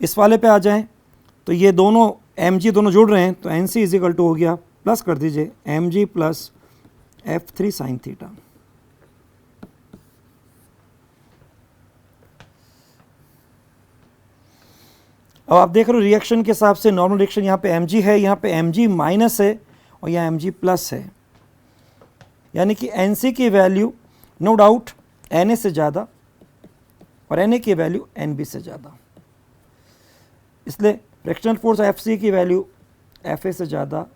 इस वाले पे आ जाएं तो ये दोनों mg दोनों जुड़ रहे हैं, तो nc इज इक्वल टू हो गया, प्लस कर दीजिए mg plus F3 sine theta. अब आप देख रहे हो रिएक्शन के हिसाब से नॉर्मल रिएक्शन यहाँ पे mg है, यहाँ पे mg माइनस है और यहाँ mg प्लस है, यानी कि nc की वैल्यू नो डाउट na से ज़्यादा और na की वैल्यू nb से ज़्यादा, इसलिए फ्रिक्शनल फोर्स Fc की वैल्यू Fa से ज़्यादा।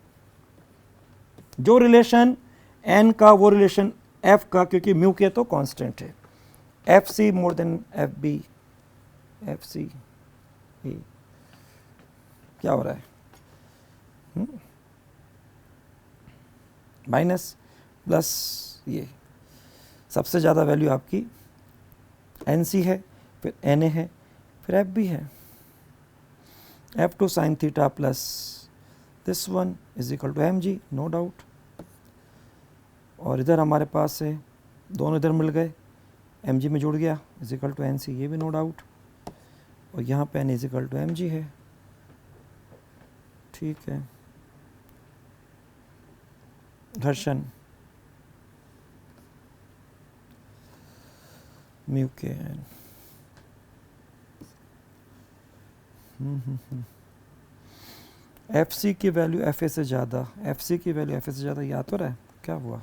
जो रिलेशन n का वो रिलेशन F का, क्योंकि म्यू के तो कांस्टेंट है, Fc more than Fb, Fc क्या हो रहा है, माइनस प्लस, ये सबसे ज़्यादा वैल्यू आपकी nc है, फिर na है, फिर Fb है, F2 sine theta plus this one is equal to mg, no doubt. और इधर हमारे पास है, दोनों इधर मिल गए, mg में जुड़ गया इज इक्वल टू nc, ये भी नो डाउट। और यहाँ पे n is equal to mg है, ठीक है। घर्षण म्यू के एन, Fc की वैल्यू Fa से ज़्यादा, Fc की वैल्यू Fa से ज़्यादा, याद तो रहा है क्या हुआ,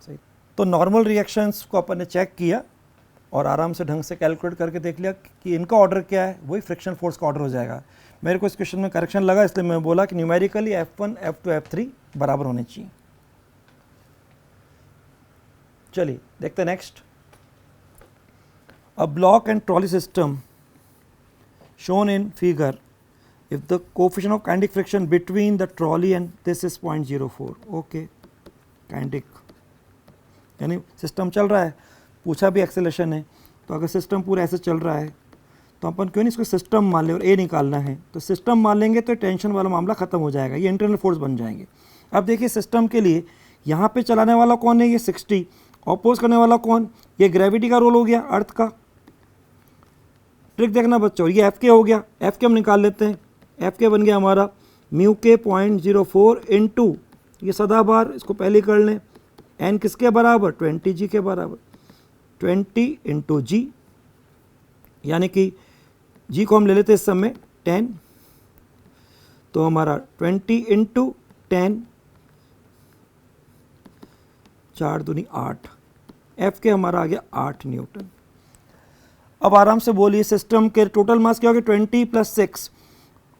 सही। तो नॉर्मल रिएक्शंस को अपन ने चेक किया और आराम से ढंग से कैलकुलेट करके देख लिया कि इनका ऑर्डर क्या है, वही फ्रिक्शन फोर्स का ऑर्डर हो जाएगा। मेरे को इस क्वेश्चन में करेक्शन लगा, इसलिए मैं बोला कि न्यूमेरिकली F1, F2, F3 बराबर होने चाहिए। चलिए देखते हैं next. A block and trolley system shown in figure, if the coefficient of kinetic friction between the trolley and this is 0.04, okay, kinetic यानी सिस्टम चल रहा है, पूछा भी एक्सेलेरेशन है, तो अगर सिस्टम पूरा ऐसे चल रहा है तो अपन क्यों नहीं इसको सिस्टम मान ले और ए निकालना है, तो सिस्टम मान लेंगे तो टेंशन वाला मामला खत्म हो जाएगा, ये इंटरनल फोर्स बन जाएंगे। अब देखिए सिस्टम के लिए यहाँ पे चलाने वाला कौन है, ये 60, ऑपोज करने वाला कौन, ये ग्रेविटी का रोल हो गया, अर्थ का। ट्रिक देखना बच्चों, ये एफ के हो गया, एफ के हम निकाल लेते हैं, एफ के बन गया हमारा म्यू के 0.04 इंटू, ये सदाबार, इसको पहले कर लें, एन किसके बराबर, 20 जी के बराबर, 20 इंटू जी, यानी कि जी को हम ले लेते हैं इस समय 10, तो हमारा 20 इंटू 10, 4 दूनी 8, एफ के हमारा आ गया 8 न्यूटन। अब आराम से बोलिए सिस्टम के टोटल मास क्या हो गया, 20 प्लस 6,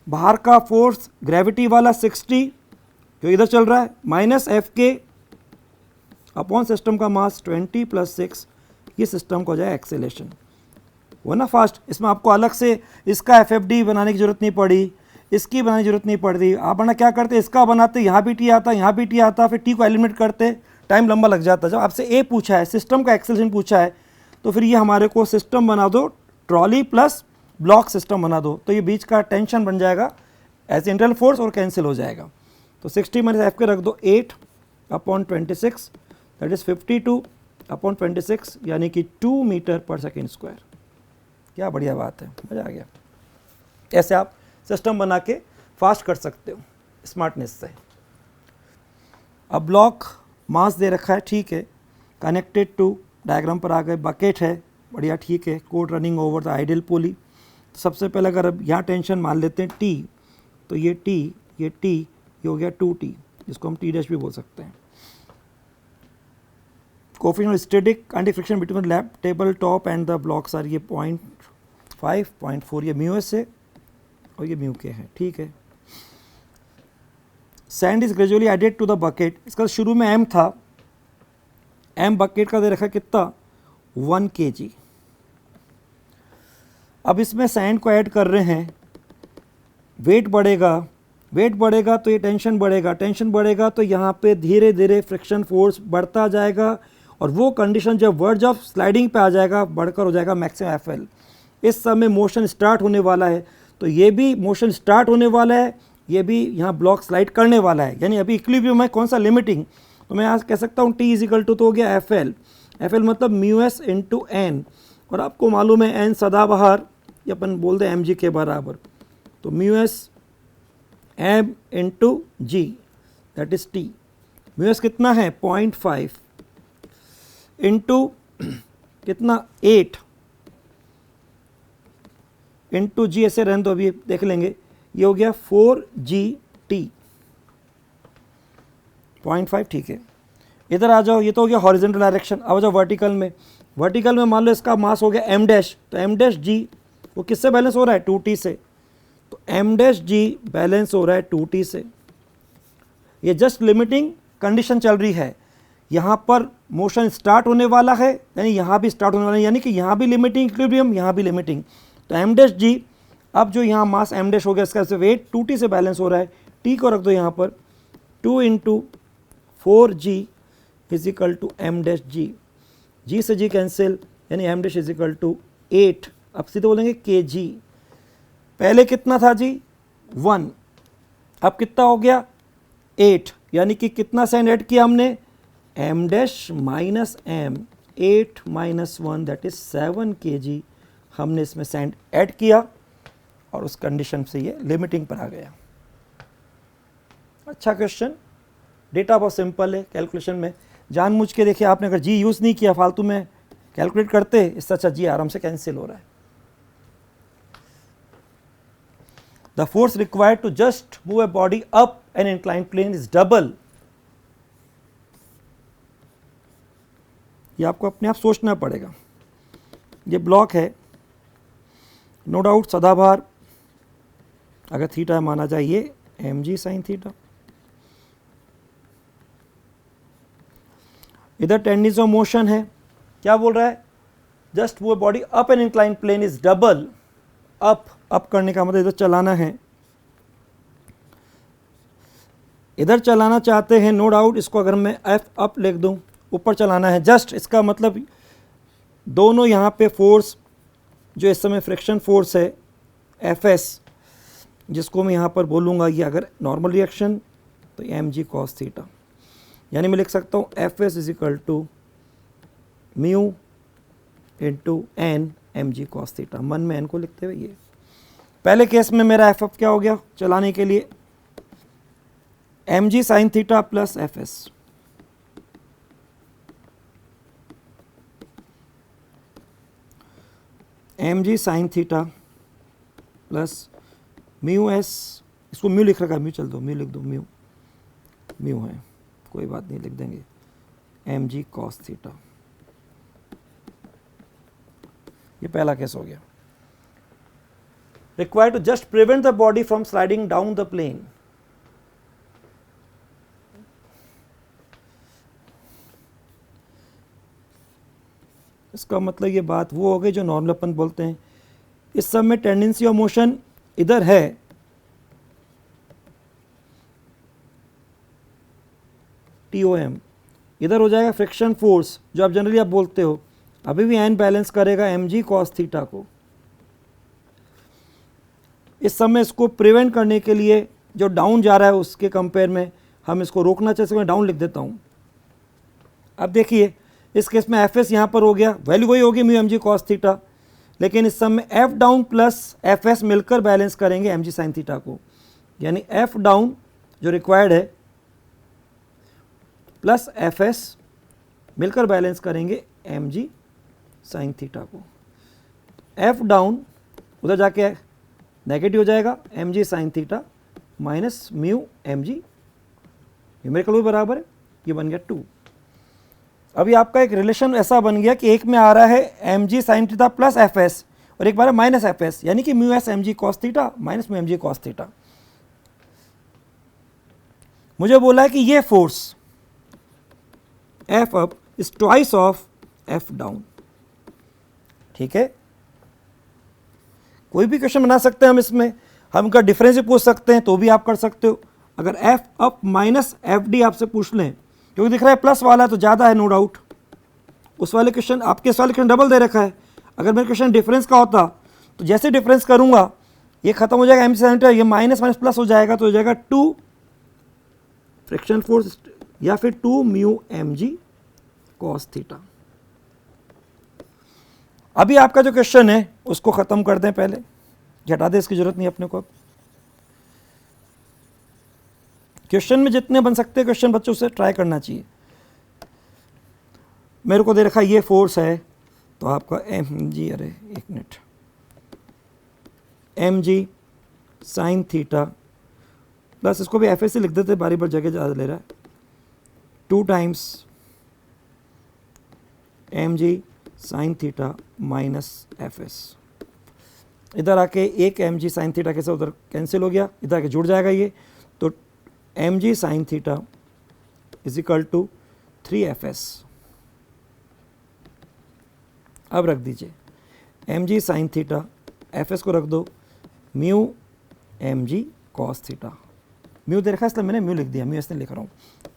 बाहर का फोर्स ग्रेविटी वाला 60 जो इधर चल रहा है, माइनस एफ के अपॉन सिस्टम का मास 20 प्लस 6, ये सिस्टम को हो जाए एक्सेलेरेशन, वो ना फास्ट। इसमें आपको अलग से इसका FFD बनाने की जरूरत नहीं पड़ी, इसकी बनाने की जरूरत नहीं पड़ती, आप ना क्या करते, इसका बनाते, यहाँ भी टी आता, यहाँ भी टी आता, फिर टी को एलिमिनेट करते, टाइम लंबा लग जाता। जब आपसे ए पूछा है, सिस्टम का एक्सेलेरेशन पूछा है, तो फिर ये हमारे को सिस्टम बना दो, ट्रॉली प्लस ब्लॉक सिस्टम बना दो, तो ये बीच का टेंशन बन जाएगा एज इंटरनल फोर्स और कैंसिल हो जाएगा। तो 60 माइनस एफ के रख दो, 8 अपॉन 26, दैट इज 52 अपॉन 26, यानी कि 2 मीटर पर सेकेंड स्क्वायर। क्या बढ़िया बात है, मज़ा आ गया। ऐसे आप सिस्टम बना के फास्ट कर सकते हो स्मार्टनेस से। अब ब्लॉक मास दे रखा है, ठीक है, कनेक्टेड टू, डायग्राम पर आ गए, बकेट है, बढ़िया, ठीक है, cord running over the ideal pulley. तो सबसे पहले अगर अब यहाँ टेंशन मान लेते हैं टी, तो ये टी, ये टी, ये हो गया 2t, जिसको हम टी डैश भी बोल सकते हैं। Coefficient of static anti friction between lap table top and the blocks are, ये 0.5, 0.4, ये म्यू एस है और ये म्यू के है, ठीक है। Sand is gradually added to the bucket, इसका शुरू में एम था, एम बकेट का दे रखा कितना, 1 kg। अब इसमें सैंड को ऐड कर रहे हैं, वेट बढ़ेगा, वेट बढ़ेगा तो ये टेंशन बढ़ेगा, टेंशन बढ़ेगा तो यहाँ पे धीरे धीरे फ्रिक्शन फोर्स बढ़ता जाएगा, और वो कंडीशन जब वर्ज ऑफ स्लाइडिंग पे आ जाएगा, बढ़कर हो जाएगा मैक्सिमम एफएल। इस समय मोशन स्टार्ट होने वाला है, तो ये भी मोशन स्टार्ट होने वाला है ये भी यहाँ ब्लॉक स्लाइड करने वाला है, यानी अभी इक्विलिब्रियम है, कौन सा लिमिटिंग, तो मैं यहाँ कह सकता हूँ T इजिकल टू तो हो गया FL, FL मतलब म्यू एस इंटू एन, और आपको मालूम है एन सदाबहार, ये अपन बोल दें mg के बराबर, तो mu S m into g that is T, mu s कितना है 0.5 इंटू कितना 8 इंटू जी, ऐसे रहने दो अभी देख लेंगे, ये हो गया 4GT 0.5, ठीक है। इधर आ जाओ, ये तो हो गया हॉरिजॉन्टल डायरेक्शन। अब आ जाओ वर्टिकल में, वर्टिकल में मान लो इसका मास हो गया m डैश, तो m डैश जी वो किससे बैलेंस हो रहा है 2t से, तो m डैश जी बैलेंस हो रहा है 2t से। ये जस्ट लिमिटिंग कंडीशन चल रही है, यहाँ पर मोशन स्टार्ट होने वाला है, यानी यहाँ भी स्टार्ट होने वाला है, यानी कि यहाँ भी लिमिटिंग इक्विलिब्रियम, यहाँ भी लिमिटिंग, तो m डैश जी, अब जो यहाँ मास m डैश हो गया इसका वेट 2t से बैलेंस हो रहा है, t को रख दो यहाँ पर 2 into 4g is equal to m dash g, g से g कैंसिल, यानी m dash is equal to 8, अब सीधे बोलेंगे kg, पहले कितना था जी 1, अब कितना हो गया 8, यानी कि कितना सेंड ऐड किया हमने m dash minus m, 8 minus 1 that is 7 kg हमने इसमें सेंड ऐड किया, और उस कंडीशन से ये लिमिटिंग पर आ गया। अच्छा क्वेश्चन, डेटा बहुत सिंपल है, कैलकुलेशन में जानबूझ के देखिए आपने अगर जी यूज़ नहीं किया फालतू में कैलकुलेट करते, इससे अच्छा जी आराम से कैंसिल हो रहा है। The force required to just move a body up an inclined plane is double, ये आपको अपने आप सोचना पड़ेगा। ये ब्लॉक है, नो डाउट सदाबहार, अगर थीटा माना जाए ये mg साइन थीटा, इधर टेंडेंसी ऑफ मोशन है, क्या बोल रहा है जस्ट वो body up an incline plane is double, अप करने का मतलब इधर चलाना है, इधर चलाना चाहते हैं, नो डाउट इसको अगर मैं एफ अप लिख दूं, ऊपर चलाना है, जस्ट इसका मतलब दोनों यहाँ पे फोर्स जो इस समय फ्रिक्शन फोर्स है Fs, जिसको मैं यहाँ पर बोलूँगा ये अगर नॉर्मल रिएक्शन तो mg cos थीटा, यानी मैं लिख सकता हूँ Fs is equal to mu into N mg cos theta, मन में n को लिखते हुए ये। पहले केस में मेरा Ff क्या हो गया चलाने के लिए mg sin theta plus Fs, mg sin theta plus mu S, इसको म्यू लिख रखा है, म्यू चल दो, म्यू लिख दो, म्यू है कोई बात नहीं, लिख देंगे mg cos थीटा। ये पहला केस हो गया। Required to just prevent the body from sliding down the plane, इसका मतलब ये बात वो हो गई जो नॉर्मल अपन बोलते हैं। इस सब में टेंडेंसी ऑफ मोशन इधर है, TOM, इधर हो जाएगा फ्रिक्शन फोर्स जो आप जनरली आप बोलते हो, अभी भी एन बैलेंस करेगा mg cos थीटा को। इस समय इसको प्रिवेंट करने के लिए जो डाउन जा रहा है उसके कंपेयर में हम इसको रोकना चाहते हैं, डाउन लिख देता हूँ। अब देखिए इस केस में Fs यहाँ पर हो गया, वैल्यू वही होगी म्यू mg cos थीटा, लेकिन इस समय F डाउन प्लस Fs मिलकर बैलेंस करेंगे mg sin थीटा को, यानी F डाउन जो रिक्वायर्ड है प्लस Fs मिलकर बैलेंस करेंगे mg sin थीटा को। F डाउन उधर जाके नेगेटिव हो जाएगा, mg sin theta minus mu mg, numerical बराबर है, ये बन गया 2। अभी आपका एक रिलेशन ऐसा बन गया कि एक में आ रहा है mg sin theta plus Fs और एक बार माइनस Fs, यानी कि mu S mg cos theta minus mu mg cos theta. मुझे बोला है कि ये force F up is twice of F down, ठीक है। कोई भी क्वेश्चन बना सकते हैं हम इसमें, हम इनका डिफरेंस भी पूछ सकते हैं तो भी आप कर सकते हो। अगर F अप माइनस FD आपसे पूछ लें, क्योंकि दिख रहा है प्लस वाला तो ज़्यादा है नो डाउट, उस वाले क्वेश्चन आपके वाले क्वेश्चन डबल दे रखा है। अगर मेरे क्वेश्चन डिफरेंस का होता तो जैसे डिफरेंस करूँगा ये खत्म हो जाएगा mg sin थीटा, ये माइनस माइनस प्लस हो जाएगा तो हो जाएगा 2 फ्रिक्शन फोर्स या फिर 2 म्यू mg cos थीटा। अभी आपका जो क्वेश्चन है उसको खत्म कर दें, पहले हटा दें, इसकी जरूरत नहीं अपने को। क्वेश्चन में जितने बन सकते हैं क्वेश्चन बच्चों से ट्राई करना चाहिए। मेरे को दे रखा ये फोर्स है तो आपका एम जी, अरे एक मिनट, एम जी साइन थीटा प्लस, इसको भी एफ एस से लिख देते, बारी बार जगह ज़्यादा ले रहा है, 2 टाइम्स एम जी sine theta minus F s. इधर आके एक एम जी साइन थीटा कैसे उधर कैंसिल हो गया, इधर आके जुड़ जाएगा ये, तो M ji sine theta is equal to 3 F S. अब रख दीजिए एम जी साइन थीटा, एफ एस को रख दो mu M G cos theta. Mu दे रखा है इसलिए मैंने म्यू लिख दिया, म्यू इसलिए लिख रहा हूँ।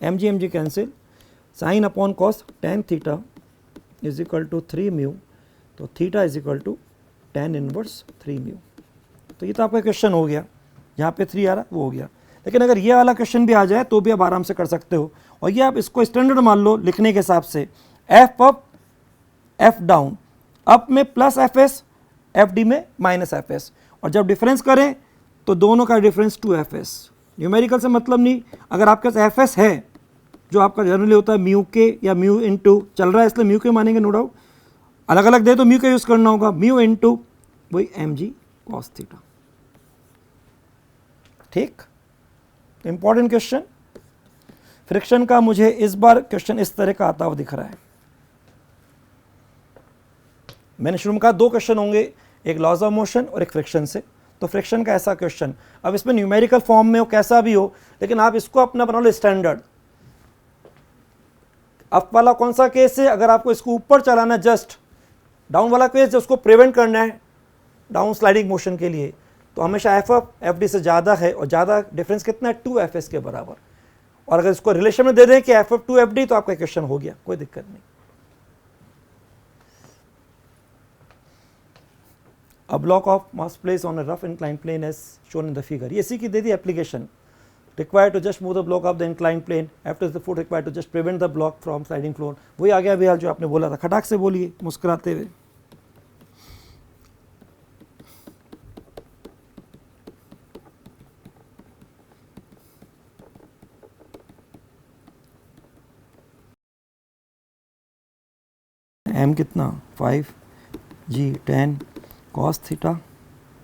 M G cancel, sine upon cos tan theta is equal to 3 mu, तो theta is equal to tan inverse 3 mu. तो ये तो आपका क्वेश्चन हो गया, यहाँ पे 3 आ रहा वो हो गया। लेकिन अगर ये वाला क्वेश्चन भी आ जाए तो भी आप आराम से कर सकते हो, और ये आप इसको स्टैंडर्ड मान लो लिखने के हिसाब से, F up F down, up में प्लस एफ एस, एफ डी में माइनस एफ एस, और जब डिफरेंस करें तो दोनों का डिफरेंस 2 एफ एस। न्यूमेरिकल से मतलब नहीं, अगर आपके पास एफ एस है जो आपका जनरली होता है म्यू के या म्यू इनटू, चल रहा है इसलिए म्यू के मानेंगे नो डाउट, अलग अलग दे तो म्यू का यूज़ करना होगा, म्यू इनटू वही एम जी कॉस थीटा। ठीक, इंपॉर्टेंट क्वेश्चन। फ्रिक्शन का मुझे इस बार क्वेश्चन इस तरह का आता हुआ दिख रहा है। मैंने शुरू में कहा 2 क्वेश्चन होंगे, एक लॉज ऑफ मोशन और एक फ्रिक्शन से। तो फ्रिक्शन का ऐसा क्वेश्चन, अब इसमें न्यूमेरिकल फॉर्म में हो कैसा भी हो, लेकिन आप इसको अपना बना लो स्टैंडर्ड। अप वाला कौन सा केस है, अगर आपको इसको ऊपर चलाना है, जस्ट डाउन वाला केस उसको प्रिवेंट करना है डाउन स्लाइडिंग मोशन के लिए, तो हमेशा एफ अप एफ डी से ज़्यादा है, और ज़्यादा डिफरेंस कितना है 2 एफ एस के बराबर। और अगर इसको रिलेशन में दे दें कि एफ अप 2 एफ डी, तो आपका क्वेश्चन हो गया, कोई दिक्कत नहीं। A block of mass placed on a rough inclined plane as shown in the figure. ये इसी की दे दी application, required to just move the block up the inclined plane, after the foot required to just prevent the block from sliding floor। वही आ गया अभी हाल जो आपने बोला था, खटाक से बोलिए मुस्कुराते हुए। एम कितना 5 जी 10 cos theta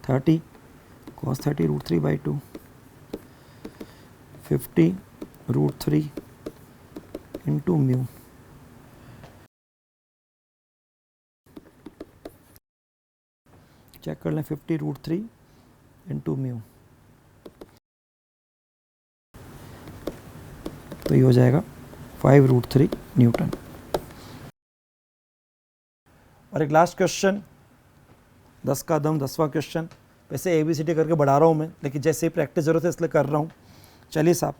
30 cos 30 √3/2 50 √3 into mu. Check कर लें, 50 √3 इंटू म्यू, तो ये हो जाएगा 5 √3 न्यूटन। और एक लास्ट क्वेश्चन, 10 का दम 10वां क्वेश्चन। वैसे ABCD करके बढ़ा रहा हूँ मैं, लेकिन जैसे ही प्रैक्टिस ज़रूरत है इसलिए कर रहा हूँ। चलिए साहब,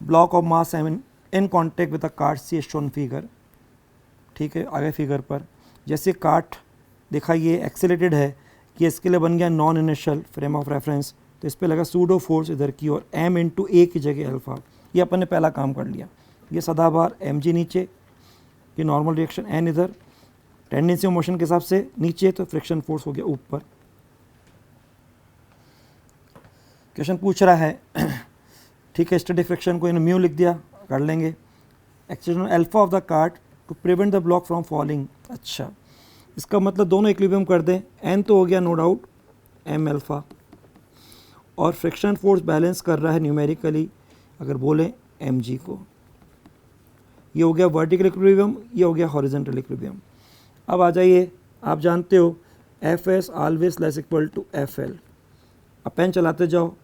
block of mass in contact with the cart c shown figure. ठीक है, आगे फिगर पर जैसे कार्ट दिखाइए एक्सेलेटेड है कि इसके लिए बन गया non initial frame of reference, तो इस पर लगा सूडो फोर्स इधर की और m इंटू ए की जगह अल्फा। ये अपन ने पहला काम कर लिया। ये सदाबार mg नीचे, ये नॉर्मल रिएक्शन n इधर, टेंडेंसी ऑफ मोशन के हिसाब से नीचे, तो फ्रिक्शन फोर्स हो गया ऊपर। क्वेश्चन पूछ रहा है ठीक है, स्टडी फ्रिक्शन को इन म्यू लिख दिया, कर लेंगे। Acceleration alpha of the cart to prevent the block from falling. अच्छा, इसका मतलब दोनों इक्विलिब्रियम कर दें, n तो हो गया नो डाउट m अल्फा, और फ्रिक्शन फोर्स बैलेंस कर रहा है न्यूमेरिकली अगर बोलें mg को। ये हो गया वर्टिकल इक्विलिब्रियम, ये हो गया हॉरिजॉन्टल इक्विलिब्रियम। अब आ जाइए, आप जानते हो F s always less equal to F L. अब पेन चलाते जाओ,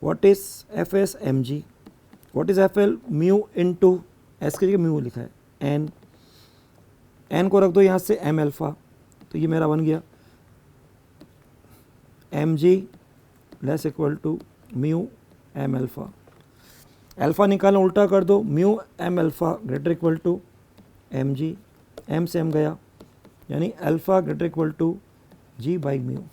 what is F s M g, what is F L mu into s के जगह म्यू लिखा है एन, एन को रख दो यहाँ से एम अल्फा, तो ये मेरा बन गया m g less equal to mu m alpha. Alpha निकालना उल्टा कर दो, mu m alpha greater equal to m g, m से एम गया, यानी alpha greater equal to g by mu.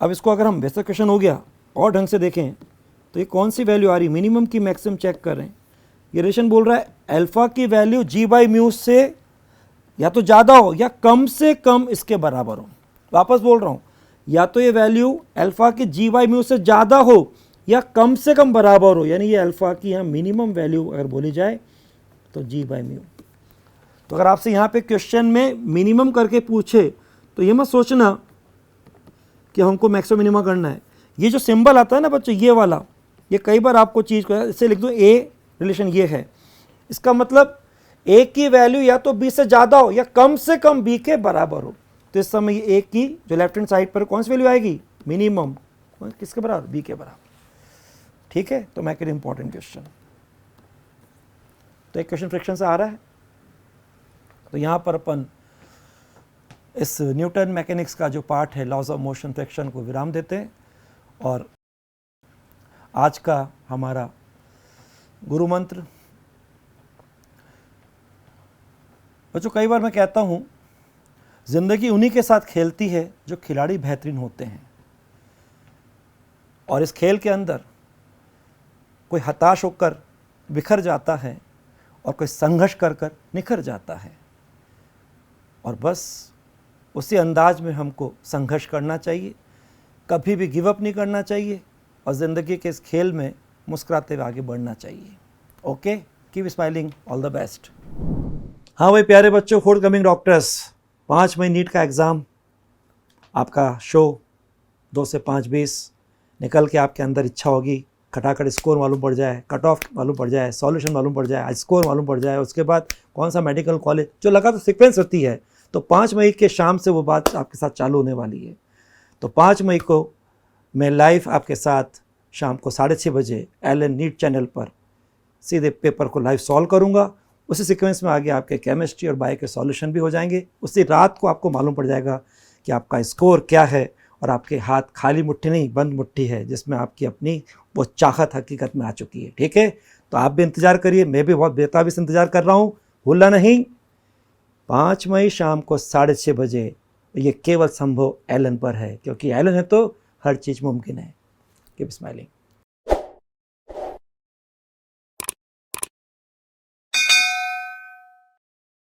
अब इसको अगर हम वैसा क्वेश्चन हो गया और ढंग से देखें तो ये कौन सी वैल्यू आ रही, मिनिमम की मैक्सिमम चेक कर रहे हैं। ये रिलेशन बोल रहा है अल्फा की वैल्यू जी बाई म्यू से या तो ज़्यादा हो या कम से कम इसके बराबर हो। वापस बोल रहा हूँ, या तो ये वैल्यू अल्फा की जी बाई म्यू से ज़्यादा हो या कम से कम बराबर हो, यानी ये अल्फा की यहाँ मिनिमम वैल्यू अगर बोली जाए तो जी बाई म्यू। तो अगर आपसे यहाँ पे क्वेश्चन में मिनिमम करके पूछे तो ये मत सोचना कि हमको मैक्सिमम मिनिमम करना है। ये जो सिंबल आता है ना बच्चों, ये वाला, ये कई बार आपको चीज़ को इससे लिख दो ए रिलेशन ये है, इसका मतलब ए की वैल्यू या तो बी से ज़्यादा हो या कम से कम बी के बराबर हो। तो इस समय ए की जो लेफ्ट हैंड साइड पर कौन सी वैल्यू आएगी, मिनिमम, किसके बराबर, बी के बराबर। ठीक है, तो मैक इट इंपॉर्टेंट क्वेश्चन। तो एक क्वेश्चन फ्रिक्शन से आ रहा है, तो यहाँ पर अपन इस न्यूटन मैकेनिक्स का जो पार्ट है लॉज ऑफ मोशन फ्रिक्शन को विराम देते हैं और आज का हमारा गुरु मंत्र। बच्चों कई बार मैं कहता हूँ ज़िंदगी उन्हीं के साथ खेलती है जो खिलाड़ी बेहतरीन होते हैं, और इस खेल के अंदर कोई हताश होकर बिखर जाता है और कोई संघर्ष कर कर निखर जाता है, और बस उसी अंदाज में हमको संघर्ष करना चाहिए, कभी भी गिव अप नहीं करना चाहिए और ज़िंदगी के इस खेल में मुस्कुराते हुए आगे बढ़ना चाहिए। Okay, keep smiling, all the best. हाँ भाई प्यारे बच्चों, फोर्थ कमिंग डॉक्टर्स, 5 मई नीट का एग्ज़ाम, आपका शो 2 से 5:20 निकल के आपके अंदर इच्छा होगी खटाखट स्कोर मालूम पड़ जाए, कट ऑफ मालूम पड़ जाए, सॉल्यूशन मालूम पड़ जाए, स्कोर मालूम पड़ जाए, उसके बाद कौन सा मेडिकल कॉलेज, जो लगा तो सीक्वेंस होती है। तो 5 मई के शाम से वो बात आपके साथ चालू होने वाली है। तो 5 मई को मैं लाइव आपके साथ शाम को 6:30 बजे LN नीट चैनल पर सीधे पेपर को लाइव सॉल्व करूँगा। उसी सीक्वेंस में आगे आपके केमिस्ट्री और बायो के सॉल्यूशन भी हो जाएंगे। उसी रात को आपको मालूम पड़ जाएगा कि आपका स्कोर क्या है, और आपके हाथ खाली मुट्ठी नहीं बंद मुट्ठी है, जिसमें आपकी अपनी वो चाहत हकीकत में आ चुकी है। ठीक है, तो आप भी इंतज़ार करिए, मैं भी बहुत बेताबी से इंतज़ार कर रहा हूँ। भूलना नहीं, 5 मई शाम को 6:30 बजे। ये केवल संभव LN पर है, क्योंकि LN है तो हर चीज़ मुमकिन है। Keep smiling.